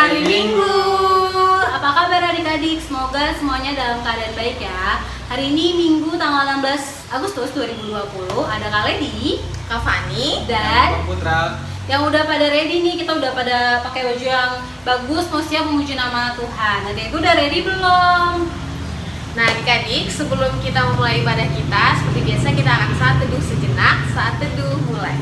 hari Minggu. Apa kabar adik-adik? Semoga semuanya dalam keadaan baik ya. Hari ini Minggu tanggal 16 Agustus 2020. Ada Kak Lady, Kak Fani, dan Bang Putra. yang udah pada ready nih. Kita udah pada pakai baju yang bagus, mau siap memuji nama Tuhan. Adik-adik udah ready belum? nah adik-adik, sebelum kita memulai ibadah kita, seperti biasa kita akan saat teduh sejenak. Saat teduh mulai.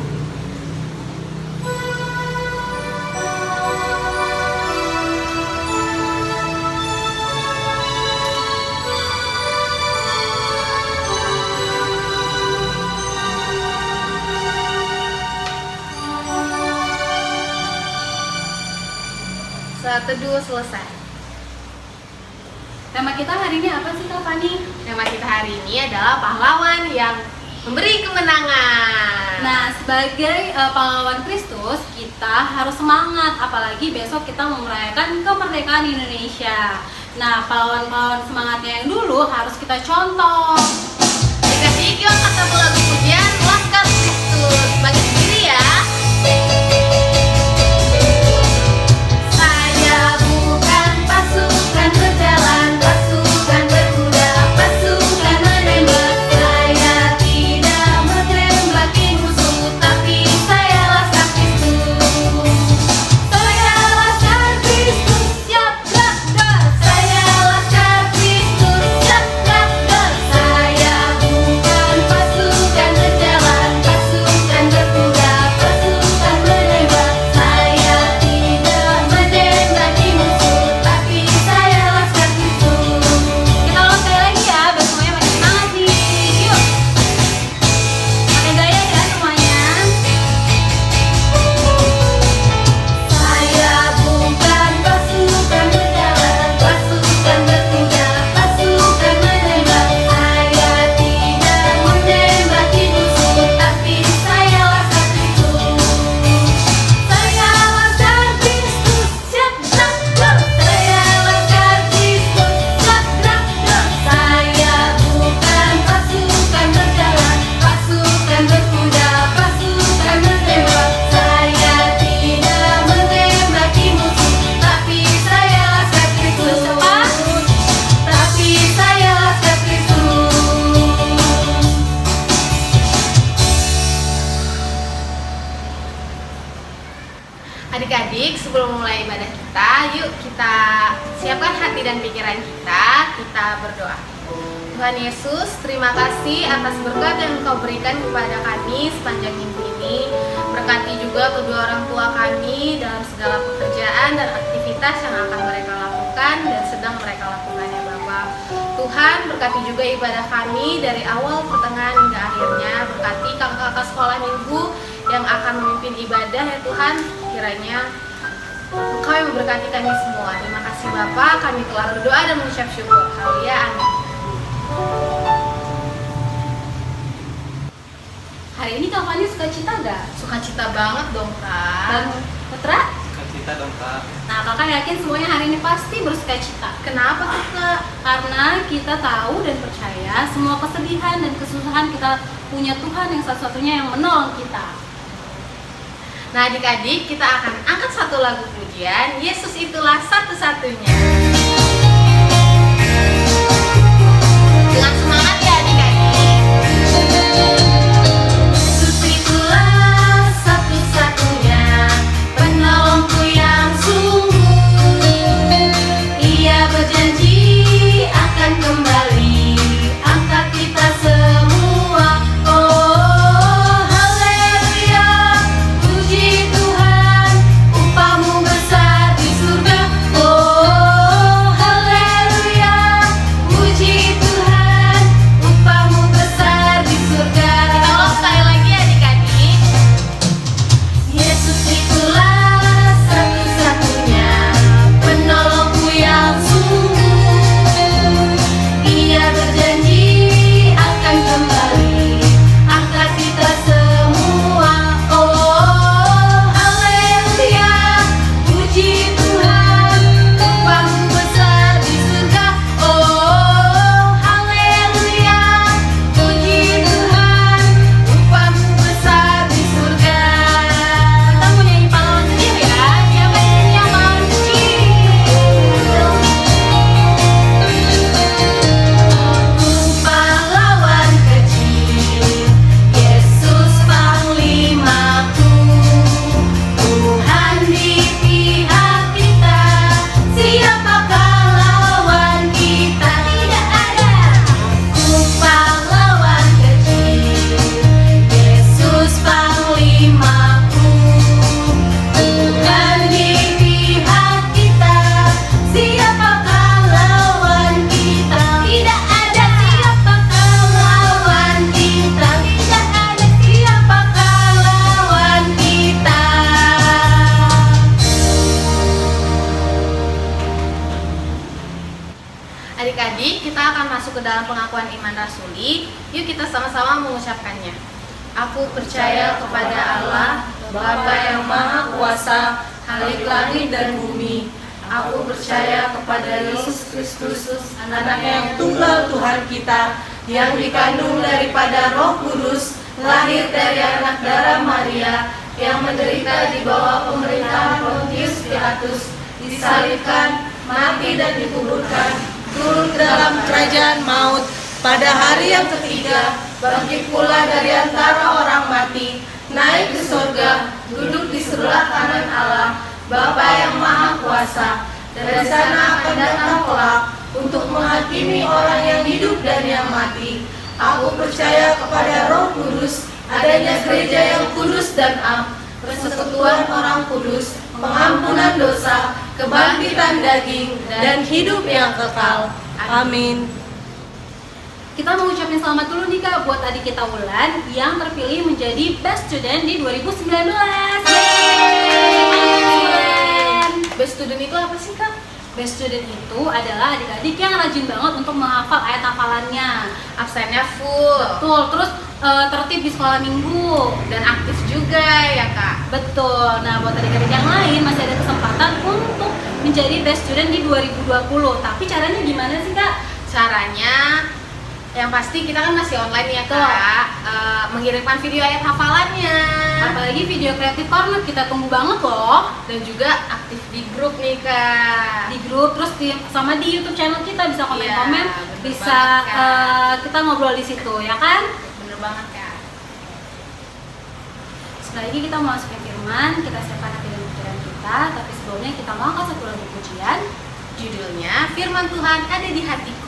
Saat teduh selesai. Tema kita hari ini apa sih Kak Fani? Tema kita hari ini adalah pahlawan yang memberi kemenangan. Nah, sebagai pahlawan Kristus, kita harus semangat, apalagi besok kita mau merayakan kemerdekaan Indonesia. Nah, pahlawan-pahlawan semangatnya yang dulu harus kita contoh. Adik-adik, yuk kata lagu pujian Laskar Kristus. Bagi sendiri ya. Saya bukan pasukan berjalan, pasukan berkuda, pasukan menembak. Saya tidak menembaki musuh, tapi saya Laskar Kristus. Saya Laskar Kristus, siap gerak. Saya Laskar Kristus, siap gerak. Saya bukan pasukan berjalan, pasukan berkuda, pasukan menembak. Saya tidak menembaki musuh, tapi saya Laskar Kristus. Kita ulang sekali lagi ya, biar semuanya makin semangat nih. Yuk, pakai gaya ya semuanya. Saya bukan pasukan berjalan, pasukan berkuda, pasukan menembak. Saya tidak menembaki musuh, tapi saya Laskar Kristus. Saya Laskar Kristus, siap gerak. Saya Laskar Kristus, siap gerak. Saya bukan pasukan berjalan, pasukan berkuda, pasukan menembak. Saya tidak menembaki musuh, tapi saya Laskar Kristus. Tapi saya Laskar Kristus. Adik-adik, sebelum mulai ibadah kita, yuk kita siapkan hati dan pikiran kita berdoa. Tuhan Yesus, terima kasih atas berkat yang Engkau berikan kepada kami sepanjang minggu ini. Berkati juga kedua orang tua kami dalam segala pekerjaan dan aktivitas yang akan mereka lakukan dan sedang mereka lakukan ya Bapa. Tuhan, berkati juga ibadah kami dari awal, pertengahan hingga akhirnya. Berkati kakak-kakak sekolah minggu yang akan memimpin ibadah ya Tuhan. Kiranya Engkau yang memberkati kami semua. Terima kasih Bapa, kami telah berdoa dan mengucap syukur. Haleluya, amin. Hari ini Kak Fani sukacita nggak? Sukacita banget dong Kak. Bang Putra? Cita dong Kak. Nah, kakak yakin semuanya hari ini pasti bersukacita. Kenapa tuh Kak? Karena kita tahu dan percaya semua kesedihan dan kesusahan kita punya Tuhan yang satu-satunya yang menolong kita. Nah adik-adik, kita akan angkat satu lagu pujian, Yesus itulah satu-satunya. Dengan semangat ya adik-adik. Yesus itulah satu-satunya penolongku yang sungguh. Ia berjanji akan kembali angkat kita semua. Oh haleluya, puji Tuhan, upamu besar di surga. Oh haleluya, puji Tuhan, Adik-adik, kita akan masuk ke dalam pengakuan iman rasuli. Yuk kita sama-sama mengucapkannya. Aku percaya kepada Allah, Bapa yang Maha Kuasa, Khalik langit dan bumi. Aku percaya kepada Yesus Kristus, Anak yang tunggal Tuhan kita, yang dikandung daripada Roh Kudus, lahir dari anak darah Maria, yang menderita di bawah pemerintahan Pontius Pilatus, disalibkan, mati dan dikuburkan, turun ke dalam kerajaan maut, pada hari yang ketiga bangkit pula dari antara orang mati, naik ke surga, duduk di sebelah kanan Allah, Bapa yang Maha Kuasa. Dari sana akan datang kelak untuk menghakimi orang yang hidup dan yang mati. Aku percaya kepada Roh Kudus, adanya gereja yang kudus dan am, persekutuan orang kudus, pengampunan dosa, kebangkitan daging, dan hidup yang kekal. Amin. Kita mau ucapin selamat dulu nih Kak buat adik kita Wulan yang terpilih menjadi Best Student di 2019. Yeay! Best student itu apa sih, Kak? Best Student itu adalah adik-adik yang rajin banget untuk menghafal ayat hafalannya. Absennya full. Betul, terus tertib di sekolah minggu. Dan aktif juga ya, Kak? Betul. Nah, buat adik-adik yang lain masih ada kesempatan untuk menjadi Best Student di 2020. Tapi caranya gimana sih, Kak? Caranya yang pasti kita kan masih online ya, Kak. Mengirimkan video ayat hafalannya. Apalagi video kreatif corner kita tunggu banget loh. Dan juga aktif di grup nih, Kak. Di grup, terus sama di YouTube channel kita bisa komen-komen, Iya, bisa banget, Kak. kita ngobrol di situ, ya kan? Bener banget, Kak. Sekali lagi kita mau masukin firman, kita siapkan hati dan pikiran kita. Tapi sebelumnya kita mau angkat satu lagu pujian. Judulnya Firman Tuhan Ada di Hatiku.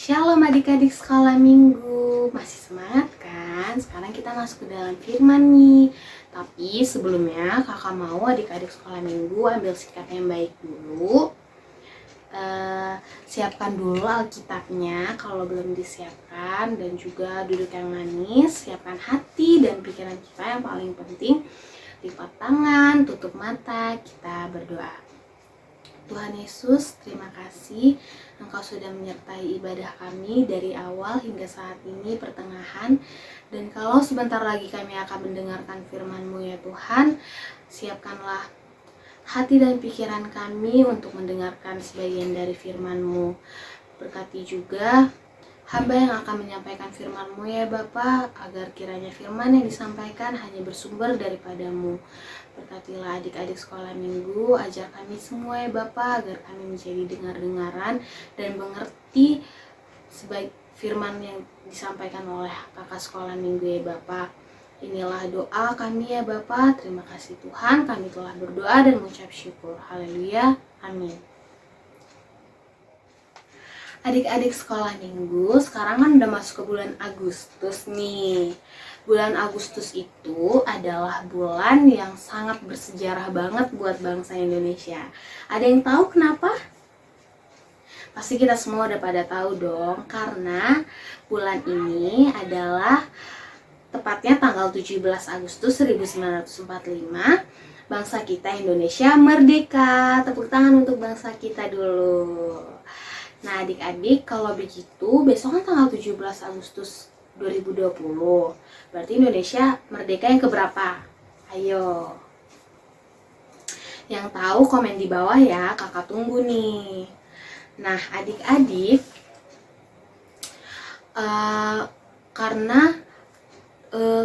Shalom adik-adik sekolah minggu, masih semangat kan? Sekarang kita masuk ke dalam firman nih. Tapi sebelumnya kakak mau adik-adik sekolah minggu ambil sikap yang baik dulu. Siapkan dulu Alkitabnya kalau belum disiapkan, dan juga duduk yang manis. Siapkan hati dan pikiran kita, yang paling penting lipat tangan, tutup mata, kita berdoa. Tuhan Yesus, terima kasih Engkau sudah menyertai ibadah kami dari awal hingga saat ini pertengahan. Dan kalau sebentar lagi kami akan mendengarkan firman-Mu ya Tuhan, siapkanlah hati dan pikiran kami untuk mendengarkan sebagian dari firman-Mu. Berkati juga hamba yang akan menyampaikan firman-Mu ya Bapa, agar kiranya firman yang disampaikan hanya bersumber daripada-Mu. Berkatilah adik-adik sekolah minggu, ajar kami semua ya Bapa, agar kami menjadi dengar-dengaran dan mengerti sebaik firman yang disampaikan oleh kakak sekolah minggu ya Bapa. Inilah doa kami ya Bapa. Terima kasih Tuhan, kami telah berdoa dan mengucap syukur. Haleluya, amin. Adik-adik sekolah minggu, sekarang kan udah masuk ke bulan Agustus nih. Bulan Agustus itu adalah bulan yang sangat bersejarah banget buat bangsa Indonesia. Ada yang tahu kenapa? Pasti kita semua udah pada tahu dong, karena bulan ini adalah tepatnya tanggal 17 Agustus 1945, bangsa kita Indonesia merdeka. Tepuk tangan untuk bangsa kita dulu. Nah adik-adik, kalau begitu besok kan tanggal 17 Agustus 2020, berarti Indonesia merdeka yang keberapa? Ayo, yang tahu komen di bawah ya, kakak tunggu nih. Nah adik-adik, karena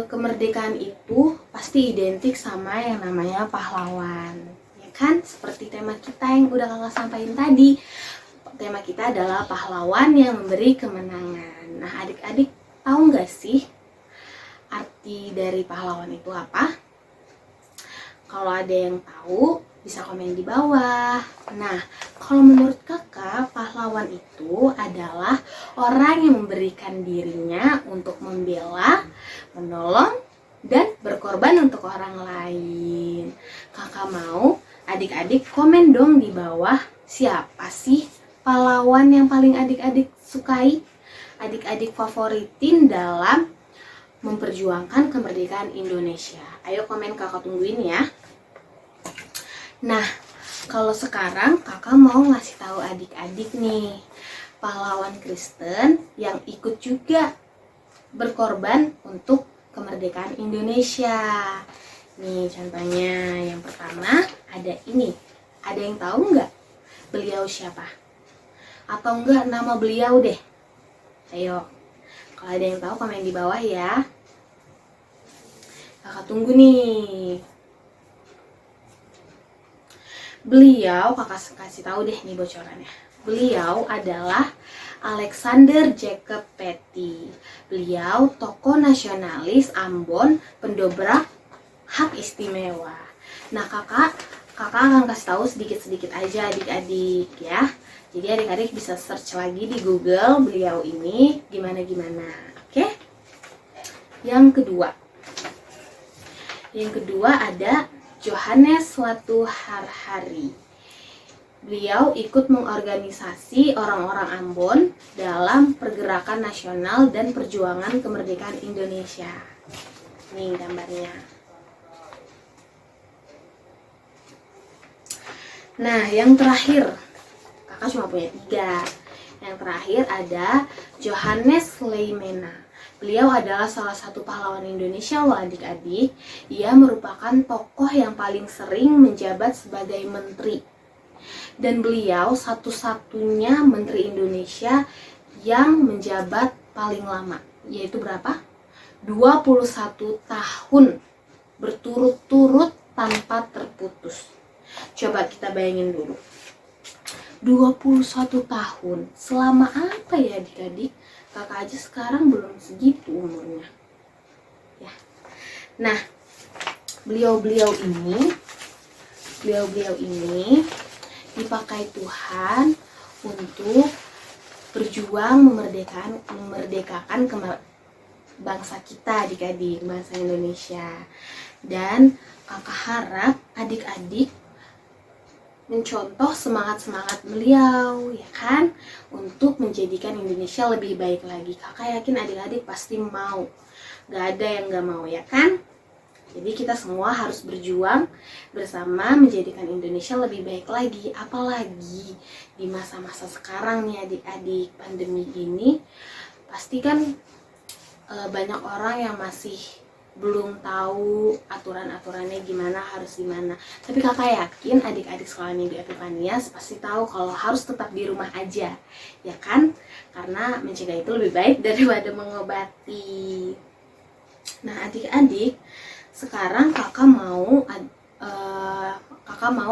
kemerdekaan itu pasti identik sama yang namanya pahlawan, ya kan? Seperti tema kita yang udah kakak sampaikan tadi, tema kita adalah pahlawan yang memberi kemenangan. Nah adik-adik tahu nggak sih arti dari pahlawan itu apa? Kalau ada yang tahu bisa komen di bawah. Nah, kalau menurut kakak, pahlawan itu adalah orang yang memberikan dirinya untuk membela, menolong, dan berkorban untuk orang lain. Kakak mau adik-adik komen dong di bawah, siapa sih pahlawan yang paling adik-adik sukai, adik-adik favoritin dalam memperjuangkan kemerdekaan Indonesia. Ayo komen, kakak tungguin ya. Nah, kalau sekarang kakak mau ngasih tahu adik-adik nih, pahlawan Kristen yang ikut juga berkorban untuk kemerdekaan Indonesia. Nih contohnya, yang pertama ada ini. Ada yang tahu nggak beliau siapa? Atau enggak nama beliau deh? Ayo, kalau ada yang tahu komen di bawah ya. Kakak tunggu nih. Beliau, kakak kasih tahu deh nih bocorannya. Beliau adalah Alexander Jacob Petty. Beliau tokoh nasionalis Ambon, pendobrak hak istimewa. Nah kakak akan kasih tahu sedikit-sedikit aja adik-adik ya. Jadi adik-adik bisa search lagi di Google beliau ini gimana-gimana. Oke? Yang kedua ada Johannes Watu Harhari. Beliau ikut mengorganisasi orang-orang Ambon dalam pergerakan nasional dan perjuangan kemerdekaan Indonesia. Nih gambarnya. Nah, yang terakhir, kakak cuma punya 3. Yang terakhir ada Johannes Leimena. Beliau adalah salah satu pahlawan Indonesia loh adik-adik. Ia merupakan tokoh yang paling sering menjabat sebagai menteri. Dan beliau satu-satunya menteri Indonesia yang menjabat paling lama. Yaitu berapa? 21 tahun berturut-turut tanpa terputus. Coba kita bayangin dulu. 21 tahun. Selama apa ya adik-adik? Kakak aja sekarang belum segitu umurnya. Ya. Nah, beliau-beliau ini dipakai Tuhan untuk berjuang memerdekakan bangsa kita, adik-adik, bangsa Indonesia. Dan kakak harap adik-adik mencontoh semangat-semangat beliau, ya kan, untuk menjadikan Indonesia lebih baik lagi. Kakak yakin adik-adik pasti mau, gak ada yang gak mau, ya kan? Jadi kita semua harus berjuang bersama menjadikan Indonesia lebih baik lagi. Apalagi di masa-masa sekarang nih adik-adik, pandemi ini, pasti kan banyak orang yang masih belum tahu aturan-aturannya gimana, harus gimana. Tapi kakak yakin adik-adik sekolah minggu Epifanias pasti tahu kalau harus tetap di rumah aja, ya kan? Karena mencegah itu lebih baik daripada mengobati. Nah adik-adik, sekarang kakak mau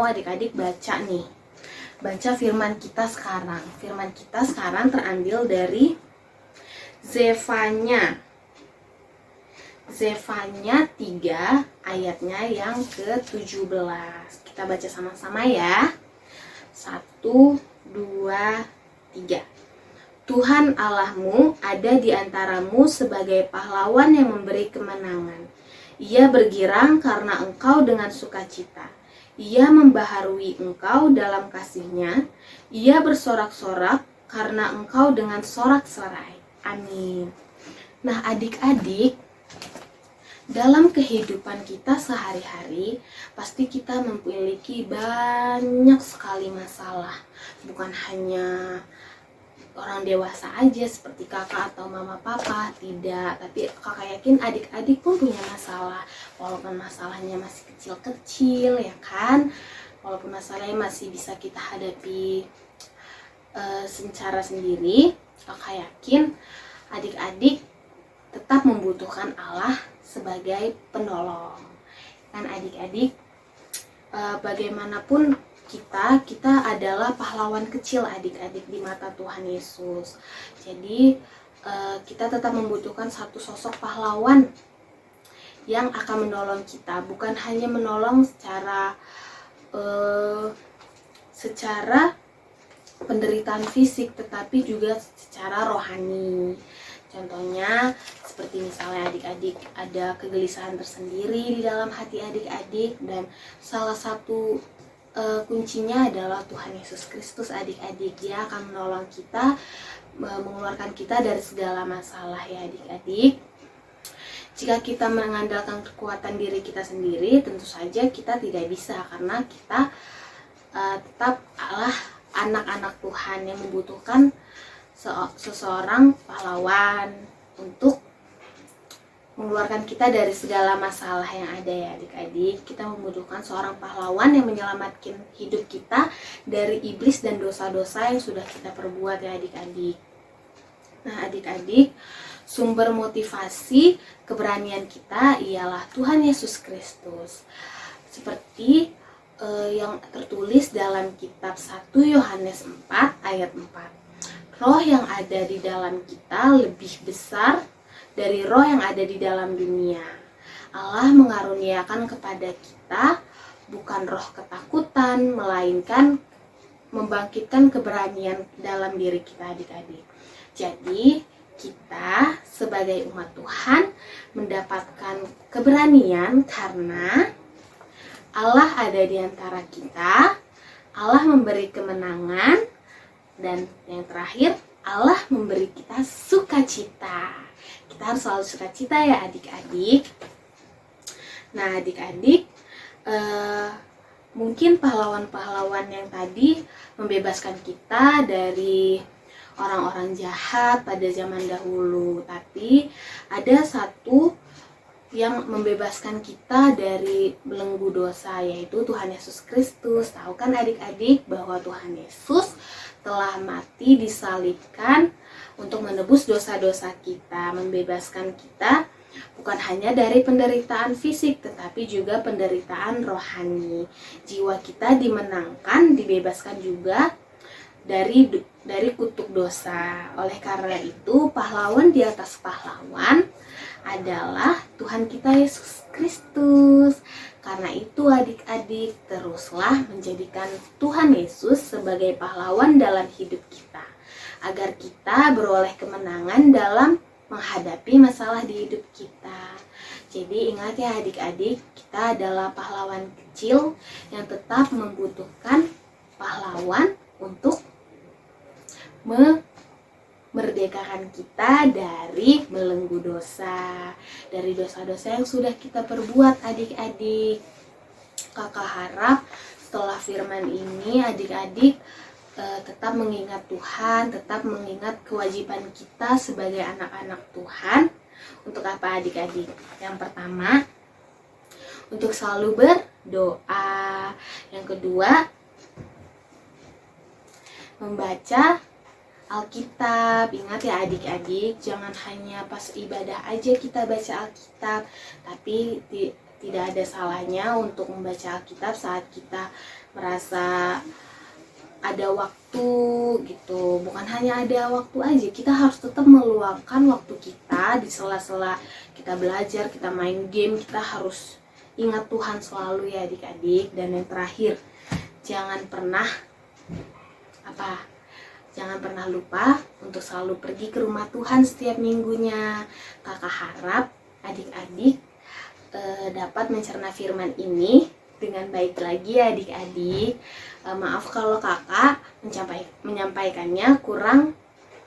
adik-adik baca nih, baca firman kita sekarang. Firman kita sekarang terambil dari Zefanya 3 ayatnya yang ke-17. Kita baca sama-sama ya. 1, 2, 3. Tuhan Allahmu ada di antaramu sebagai pahlawan yang memberi kemenangan. Ia bergirang karena engkau dengan sukacita. Ia membaharui engkau dalam kasih-Nya. Ia bersorak-sorak karena Engkau dengan sorak-sorai. Amin. Nah, adik-adik, dalam kehidupan kita sehari-hari, pasti kita memiliki banyak sekali masalah. Bukan hanya orang dewasa aja seperti kakak atau mama papa, tidak. Tapi kakak yakin adik-adik pun punya masalah. Walaupun masalahnya masih kecil-kecil, ya kan? Walaupun masalahnya masih bisa kita hadapi secara sendiri, kakak yakin adik-adik tetap membutuhkan Allah sebagai penolong. Kan adik-adik, bagaimanapun kita adalah pahlawan kecil adik-adik di mata Tuhan Yesus. Jadi kita tetap membutuhkan satu sosok pahlawan yang akan menolong kita, bukan hanya menolong secara penderitaan fisik, tetapi juga secara rohani. Contohnya seperti misalnya adik-adik ada kegelisahan tersendiri di dalam hati adik-adik, dan salah satu kuncinya adalah Tuhan Yesus Kristus adik-adik. Dia akan menolong kita, mengeluarkan kita dari segala masalah ya adik-adik. Jika kita mengandalkan kekuatan diri kita sendiri, tentu saja kita tidak bisa, karena kita tetap adalah anak-anak Tuhan yang membutuhkan seseorang pahlawan untuk mengeluarkan kita dari segala masalah yang ada ya adik-adik. Kita membutuhkan seorang pahlawan yang menyelamatkan hidup kita dari iblis dan dosa-dosa yang sudah kita perbuat ya adik-adik. Nah adik-adik, sumber motivasi keberanian kita ialah Tuhan Yesus Kristus. Seperti yang tertulis dalam kitab 1 Yohanes 4 ayat 4. Roh yang ada di dalam kita lebih besar dari roh yang ada di dalam dunia. Allah mengaruniakan kepada kita bukan roh ketakutan, melainkan membangkitkan keberanian dalam diri kita adik-adik. Jadi kita sebagai umat Tuhan mendapatkan keberanian karena Allah ada di antara kita, Allah memberi kemenangan, dan yang terakhir Allah memberi kita sukacita. Kita harus selalu sukacita ya adik-adik. Nah adik-adik, mungkin pahlawan-pahlawan yang tadi membebaskan kita dari orang-orang jahat pada zaman dahulu. Tapi ada satu yang membebaskan kita dari belenggu dosa, yaitu Tuhan Yesus Kristus. Tahu kan adik-adik bahwa Tuhan Yesus telah mati disalibkan untuk menebus dosa-dosa kita, membebaskan kita bukan hanya dari penderitaan fisik, tetapi juga penderitaan rohani. Jiwa kita dimenangkan, dibebaskan juga dari kutuk dosa. Oleh karena itu, pahlawan di atas pahlawan adalah Tuhan kita Yesus Kristus. Karena itu adik-adik, teruslah menjadikan Tuhan Yesus sebagai pahlawan dalam hidup kita, agar kita beroleh kemenangan dalam menghadapi masalah di hidup kita. Jadi ingat ya adik-adik, kita adalah pahlawan kecil yang tetap membutuhkan pahlawan untuk memerdekakan kita dari belenggu dosa, dari dosa-dosa yang sudah kita perbuat adik-adik. Kakak harap setelah firman ini adik-adik tetap mengingat Tuhan, tetap mengingat kewajiban kita sebagai anak-anak Tuhan. Untuk apa adik-adik? Yang pertama, untuk selalu berdoa. Yang kedua, membaca Alkitab. Ingat ya adik-adik, jangan hanya pas ibadah aja kita baca Alkitab, tapi tidak ada salahnya untuk membaca Alkitab saat kita merasa ada waktu gitu. Bukan hanya ada waktu aja, kita harus tetap meluangkan waktu kita di sela-sela kita belajar, kita main game. Kita harus ingat Tuhan selalu ya adik-adik. Dan yang terakhir, jangan pernah lupa untuk selalu pergi ke rumah Tuhan setiap minggunya. Kakak harap adik-adik dapat mencerna firman ini dengan baik lagi ya adik-adik. Maaf kalau kakak menyampaikannya kurang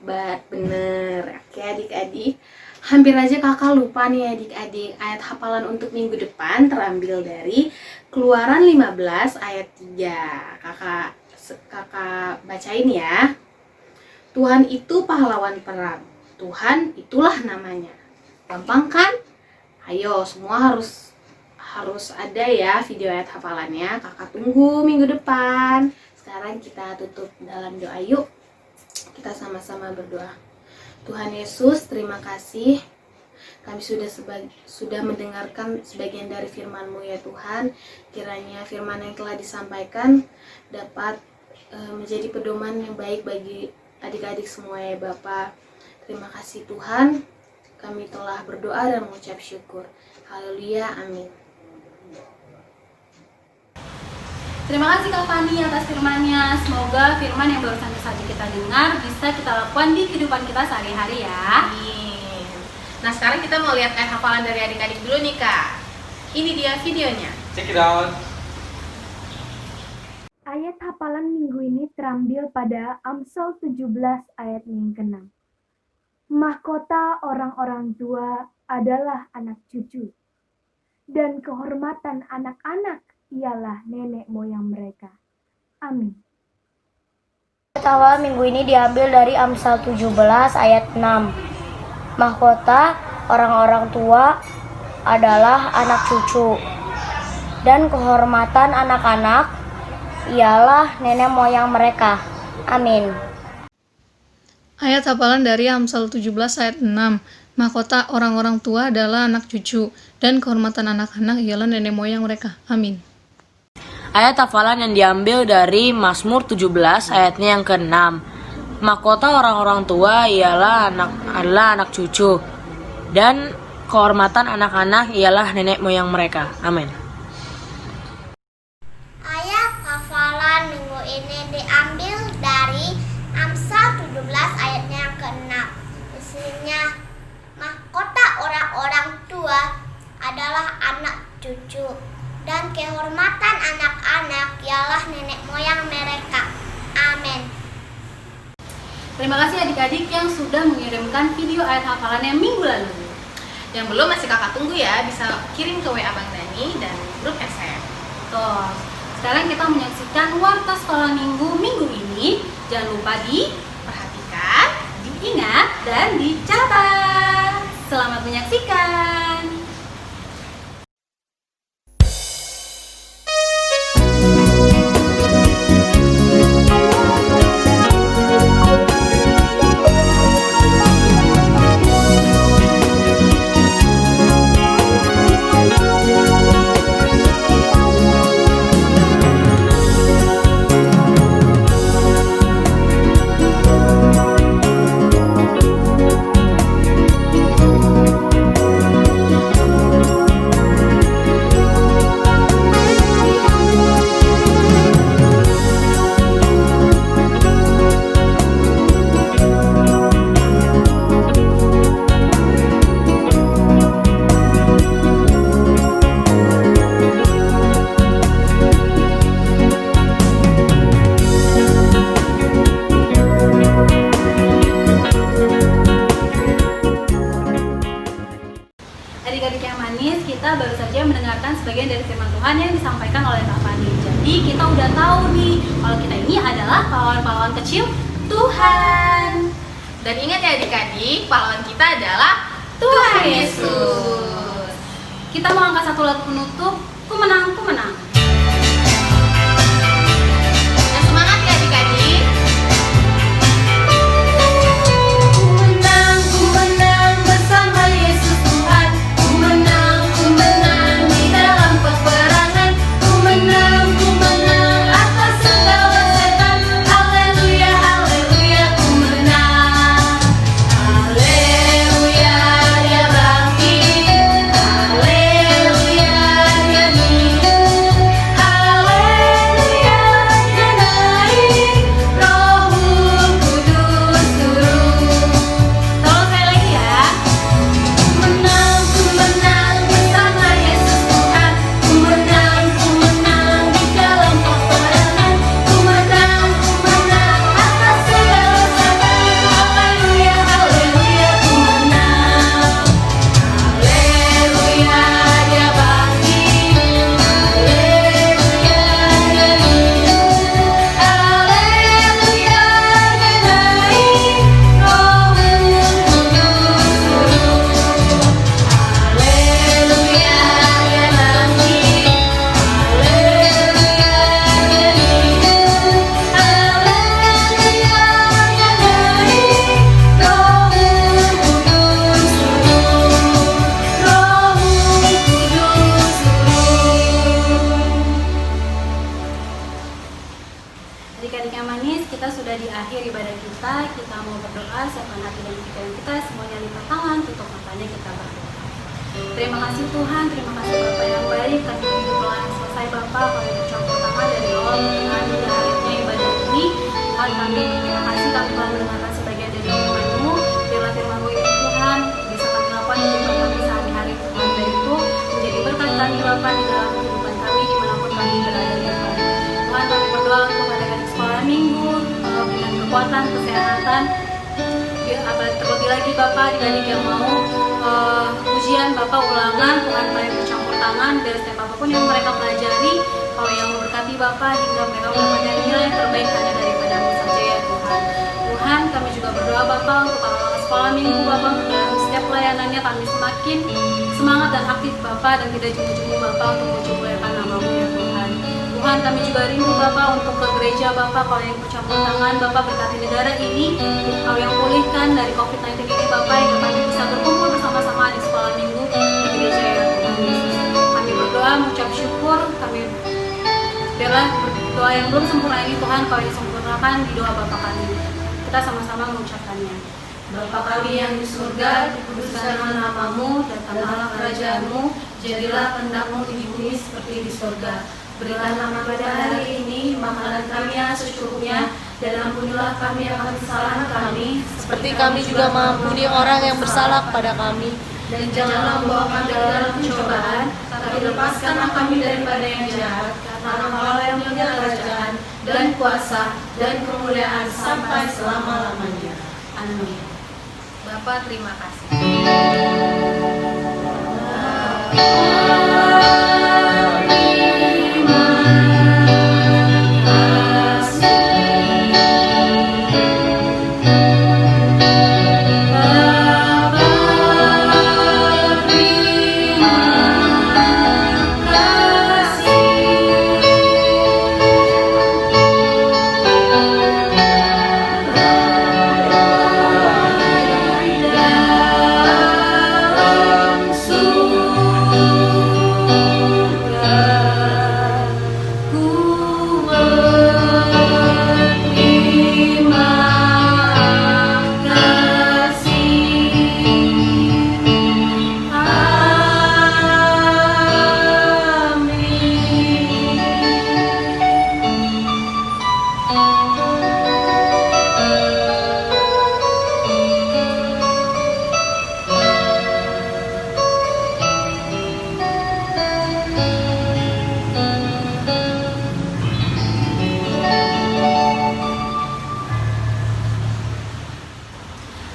bener. Oke adik-adik, hampir aja kakak lupa nih adik-adik. Ayat hafalan untuk minggu depan terambil dari Keluaran 15 ayat 3. Kakak bacain ya. Tuhan itu pahlawan perang, Tuhan itulah namanya. Gampang kan? Ayo semua harus ada ya video ayat hafalannya. Kakak tunggu minggu depan. Sekarang kita tutup dalam doa yuk. Kita sama-sama berdoa. Tuhan Yesus, terima kasih. Kami sudah mendengarkan sebagian dari firman-Mu ya Tuhan. Kiranya firman yang telah disampaikan dapat menjadi pedoman yang baik bagi adik-adik semua ya Bapak. Terima kasih Tuhan. Kami telah berdoa dan mengucap syukur. Haleluya, amin. Terima kasih Kak Fani atas firman-Nya. Semoga firman yang barusan saja kita dengar bisa kita lakukan di kehidupan kita sehari-hari ya. Amin. Nah sekarang kita mau lihat ayat hafalan dari adik-adik dulu nih Kak. Ini dia videonya. Check it out. Ayat hafalan minggu ini terambil pada Amsal 17 ayat yang ke-6. Mahkota orang-orang tua adalah anak cucu, dan kehormatan anak-anak ialah nenek moyang mereka. Amin. Ayat awal minggu ini diambil dari Amsal 17 ayat 6. Mahkota orang-orang tua adalah anak cucu, dan kehormatan anak-anak ialah nenek moyang mereka. Amin. Ayat hafalan dari Amsal 17 ayat 6. Mahkota orang-orang tua adalah anak cucu, dan kehormatan anak-anak ialah nenek moyang mereka. Amin. Ayat hafalan yang diambil dari Mazmur 17 ayatnya yang ke-6. Mahkota orang-orang tua adalah anak cucu, dan kehormatan anak-anak ialah nenek moyang mereka. Amin. Ayat hafalan minggu ini diambil dari Amsal 17 ayatnya yang ke-6. Isinya, mahkota orang-orang tua adalah anak cucu, dan kehormatan anak-anak ialah nenek moyang mereka. Amin. Terima kasih adik-adik yang sudah mengirimkan video ayat hafalannya minggu lalu. Yang belum masih kakak tunggu ya, bisa kirim ke WA Bang Dani dan grup SM. Tuh, sekarang kita menyaksikan warta sekolah minggu ini. Jangan lupa Perhatikan, diingat dan dicatat. Selamat menyaksikan. Adik-adik yang manis, kita baru saja mendengarkan sebagian dari firman Tuhan yang disampaikan oleh Kak Fani. Jadi kita udah tahu nih kalau kita ini adalah pahlawan-pahlawan kecil Tuhan. dan ingat ya adik-adik, pahlawan kita adalah Tuhan Yesus. Kita mau angkat satu lagu penutup, ku menang, ku menang. Nah, semangat ya adik-adik. Ku menang bersama Yesus Tuhan. Ku menang di dalam peperangan. Ku menang atas segala setan. Haleluya, haleluya, ku menang. Haleluya, dia bangkit. Haleluya, dia hidup. yang manis, kita sudah di akhir ibadah kita. Kita mau berdoa, siapkan hati dan pikiran kita, semuanya lipat tangan, tutup matanya, kita berdoa. Terima kasih Tuhan, terima kasih Bapak yang baik, kami begitu telah selesai Bapak, kami bercampur tangan dari awal hingga akhirnya ibadah ini. Tuhan kami terima kasih, kami telah mendengarkan sebagian dari firman-Mu. Biarlah firman-Mu ini Tuhan bisa kami lakukan di kehidupan kami sehari-hari Tuhan, dan itu menjadi berkat kami Bapak di dalam kehidupan kami dimanapun kami berada ya Tuhan. Tuhan kami berdoa untuk adik-adik sekolah minggu, berikan kekuatan, kesehatan, terlebih lagi Bapak adik-adik yang mau ujian Bapak ulangan, Tuhan kami bercampur tangan dari setiap apapun yang mereka pelajari, Kau yang memberkati Bapak hingga mereka mendapatkan nilai terbaik hanya daripada-Mu saja ya Tuhan. Tuhan kami juga berdoa Bapak untuk anak-anak sekolah minggu Bapak, untuk dalam setiap pelayanannya kami semakin semangat dan aktif Bapak, dan tidak jemu-jemu Bapak untuk memuliakan nama-Mu ya Tuhan. Tuhan kami juga rindu Bapak untuk ke gereja Bapak, Kau yang bercampur tangan Bapak, berkati negara ini, Kau yang pulihkan dari COVID-19 ini Bapak, hingga kami bisa berkumpul bersama-sama di sekolah minggu di gereja ya Tuhan Yesus. Kami berdoa mengucap syukur, kami biarlah doa yang belum sempurna ini Tuhan Kau yang sempurnakan di doa Bapak kami. Kita sama-sama mengucapkannya. Bapa kami yang di surga, dikuduskanlah nama-Mu, datanglah kerajaan-Mu, jadilah kehendak-Mu di bumi seperti di surga. Berikanlah kami pada hari ini makanan kami yang secukupnya, dan ampunilah kami akan kesalahan kami, Seperti kami juga mengampuni orang yang bersalah kepada kami. dan janganlah membawa kami dalam pencobaan, tapi lepaskanlah kami daripada yang jahat, karena Kau yang punya kerajaan dan kuasa dan kemuliaan sampai selama-lamanya. Amin. Bapak terima kasih.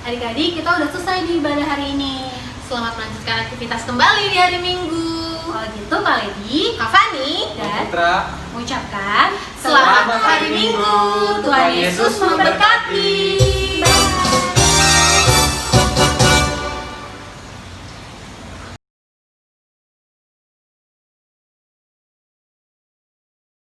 Adik-adik, kita udah selesai di ibadah hari ini. Selamat melanjutkan aktivitas kembali di hari Minggu. Kalau gitu Kak Lady Kak Fani, dan Putra, mengucapkan selamat hari Minggu. Tuhan Yesus memberkati.